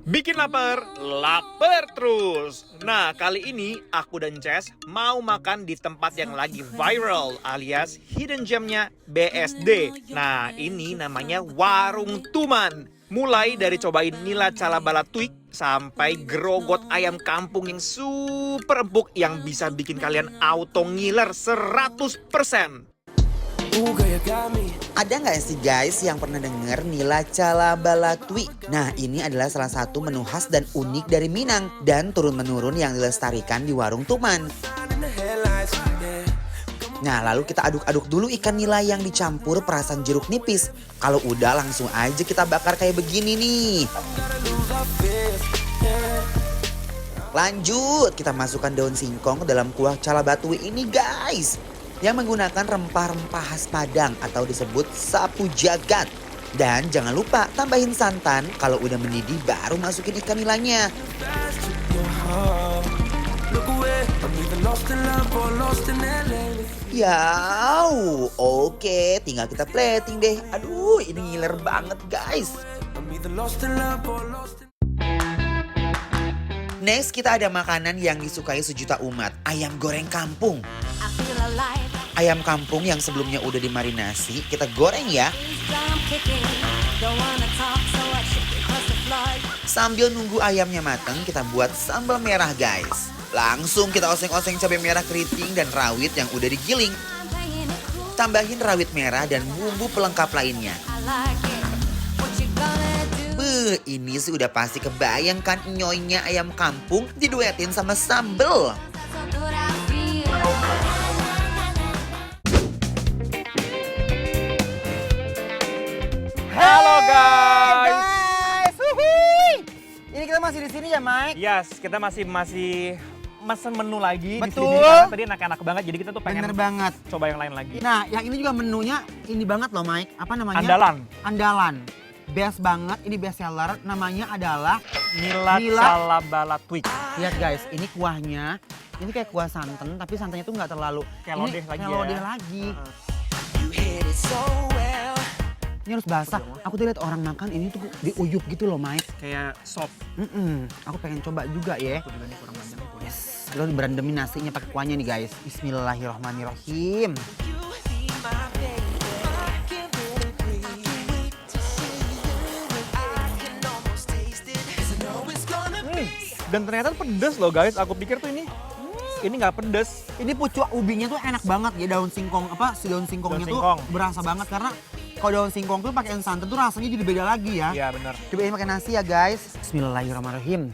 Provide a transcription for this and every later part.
Bikin lapar, lapar terus. Nah, kali ini aku dan Jess mau makan di tempat yang lagi viral alias hidden gemnya BSD. Nah, ini namanya Warung Tuman. Mulai dari cobain nila cala balatwik sampai gerogot ayam kampung yang super empuk yang bisa bikin kalian auto ngiler 100%. Ada nggak sih guys yang pernah denger nila cala balatwi? Nah, ini adalah salah satu menu khas dan unik dari Minang dan turun-menurun yang dilestarikan di Warung Tuman. Nah, lalu kita aduk-aduk dulu ikan nila yang dicampur perasan jeruk nipis. Kalau udah langsung aja kita bakar kayak begini nih. Lanjut, kita masukkan daun singkong ke dalam kuah cala batui ini guys. Yang menggunakan rempah-rempah khas Padang atau disebut sapu jagat. Dan jangan lupa tambahin santan, kalau udah mendidih baru masukin ikan nilanya. Yaw, oke, tinggal kita plating deh. Aduh, ini ngiler banget guys. Next, kita ada makanan yang disukai sejuta umat, ayam goreng kampung. Ayam kampung yang sebelumnya udah dimarinasi, kita goreng ya. Sambil nunggu ayamnya matang, kita buat sambal merah guys. Langsung kita oseng-oseng cabai merah keriting dan rawit yang udah digiling. Tambahin rawit merah dan bumbu pelengkap lainnya. Ini sih udah pasti kebayangkan nyoynya ayam kampung diduetin sama sambel. Halo guys. Ini kita masih di sini ya, Mike? Yes, kita masih mesen menu lagi di Betul. sini karena tadi enak-enak banget. Jadi kita tuh pengen Bener banget. coba yang lain lagi. Nah, yang ini juga menunya ini banget loh, Mike. Apa namanya? Andalan. Best banget, ini best seller. Namanya adalah Nila cala balatwik. lihat guys, ini kuahnya. Ini kayak kuah santan, tapi santannya tuh nggak terlalu Kayak lodeh lagi ya. lodeh lagi. Ini harus basah. Aku tuh lihat orang makan ini tuh diuyup gitu loh, Mike. Kayak sop. Aku pengen coba juga ya. Aku juga nih kurang panjang itu. Yes, kita berandemin nasinya pakai kuahnya nih guys. Bismillahirrahmanirrahim. Dan ternyata pedes loh guys. Aku pikir tuh ini nggak pedes. Ini pucuk ubinya tuh enak banget ya, daun singkong si daun singkongnya Daun singkong. tuh berasa banget karena kalau daun singkong tuh pakai santan tuh rasanya jadi beda lagi ya. Iya benar. Cobain pakai nasi ya guys. Bismillahirrahmanirrahim.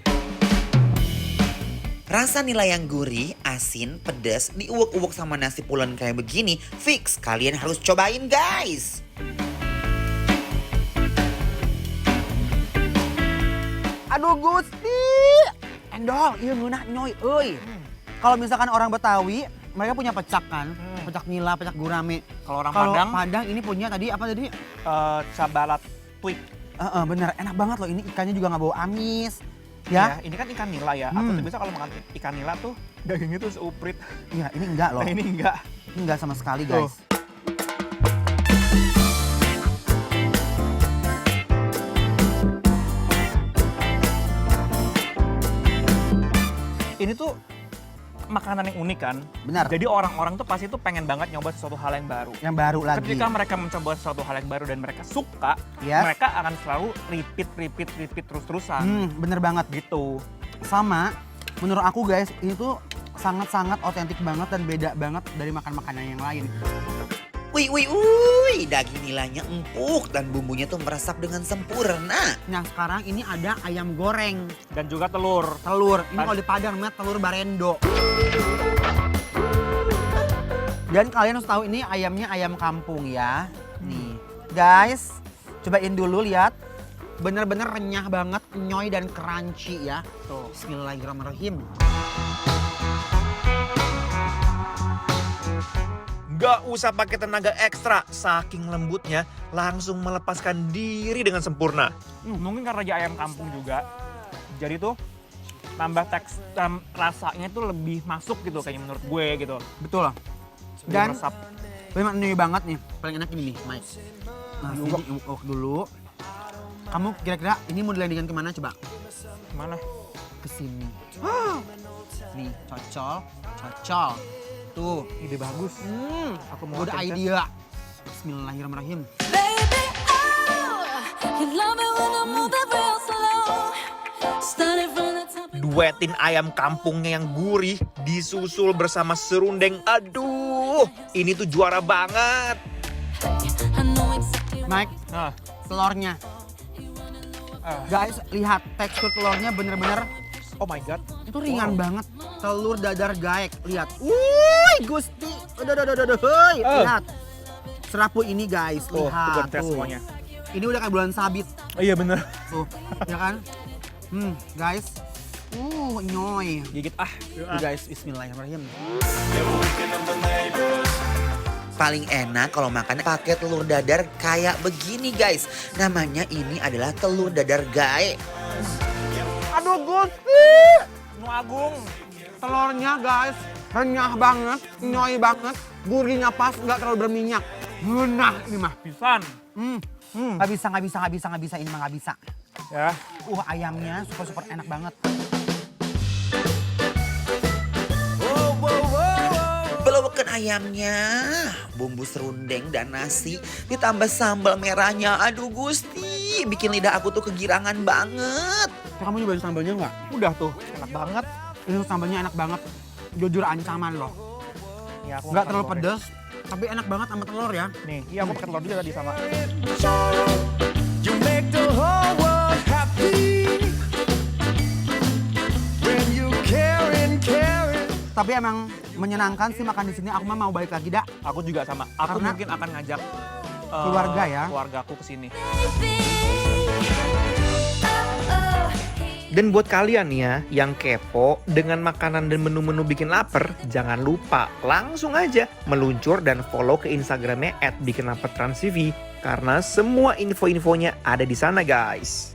Rasa nila yang gurih, asin, pedas, diuwek-uwek sama nasi pulen kayak begini, fix kalian harus cobain guys. Aduh Gusti, endol, iya ngeunah nyoy, euy. Kalau misalkan orang Betawi, mereka punya pecak kan, pecak nila, pecak gurame. Kalau orang Kalau Padang, Padang ini punya tadi apa tadi? cabalatwik. Bener, enak banget loh, ini ikannya juga nggak bau amis. Ya, Ya, ini kan ikan nila ya. Aku tuh biasa kalau makan ikan nila tuh dagingnya tuh seuprit. iya ini enggak loh, Nah, ini enggak. ini enggak sama sekali Tuh. guys. Ini tuh makanan yang unik kan. Benar. Jadi orang-orang tuh pasti tuh pengen banget nyoba sesuatu hal yang baru. Yang baru lagi. Ketika mereka mencoba sesuatu hal yang baru dan mereka suka, Yes. mereka akan selalu repeat terus-terusan. Bener banget. Gitu. Sama, menurut aku guys, ini tuh sangat-sangat otentik banget dan beda banget dari makan-makanan yang lain. Wih, daging nilanya empuk dan bumbunya tuh meresap dengan sempurna. Nah sekarang ini ada ayam goreng, Dan juga telur. telur. Ini kalau di Padang namanya telur barendo. Dan kalian harus tahu ini ayamnya ayam kampung ya. Nih, guys, cobain dulu lihat. Bener-bener renyah banget, nyoy dan crunchy ya. Tuh. Bismillahirrahmanirrahim. Gak usah pakai tenaga ekstra, saking lembutnya langsung melepaskan diri dengan sempurna. Mungkin karena dia ayam kampung juga, jadi tuh tambah rasanya tuh lebih masuk gitu kayaknya menurut gue gitu. Betul lah. Lebih Dan meresap. memang ini banget nih, paling enak ini nih, Mike. Nah, ini Diuwek. diuwek dulu. Kamu kira-kira ini mau dilandingkan kemana coba? Mana? Ke sini. Nih, cocol. Tuh. Ide bagus. Aku mau Udah makan, Ces. idea. Bismillahirrahmanirrahim. Baby, oh, you love me when I move it real slow. Started from the top. Duetin ayam kampungnya yang gurih disusul bersama serundeng. Aduh, ini tuh juara banget. I know exactly. Mike, Nah, telurnya. Guys, lihat tekstur telurnya bener-bener oh my god. itu ringan banget. Telur dadar gaek, lihat. Wuih, Gusti. Aduh, hei. Lihat. Serapu ini guys, Tuh, lihat. buat tes semuanya. Ini udah kayak bulan sabit. Oh, iya bener. Tuh, ya kan? Guys. Nyoy. Gigit Tuh, guys, bismillahirrahmanirrahim. Paling enak kalau makan pakai telur dadar kayak begini guys. Namanya ini adalah telur dadar gae. Aduh, Gusti. Nu Agung. Telurnya guys, renyah banget, nyoy banget. Gurihnya pas, nggak terlalu berminyak. Nah, ini mah. Pisan. Nggak bisa, ini mah nggak bisa. Ya. Ayamnya super enak banget. Belokan ayamnya, bumbu serundeng dan nasi ditambah sambal merahnya. Aduh Gusti, bikin lidah aku tuh kegirangan banget. Kamu nyobain sambalnya nggak? Udah tuh, enak banget. Ini sambalnya enak banget. Jujur ancaman loh. Ya, aku Nggak makan terlalu telurnya. pedas, tapi enak banget sama telur ya. Nih, iya aku pakai telur juga tadi sama. You make the whole world happy when you caring. Tapi emang menyenangkan sih makan di sini. Aku mah mau balik lagi dah. Aku juga sama. Aku Karena mungkin akan ngajak keluarga ya. keluargaku ke sini. Baby, oh, Dan buat kalian nih ya yang kepo dengan makanan dan menu-menu bikin lapar, jangan lupa langsung aja meluncur dan follow ke Instagramnya @bikinlapertransTV karena semua info-infonya ada di sana guys.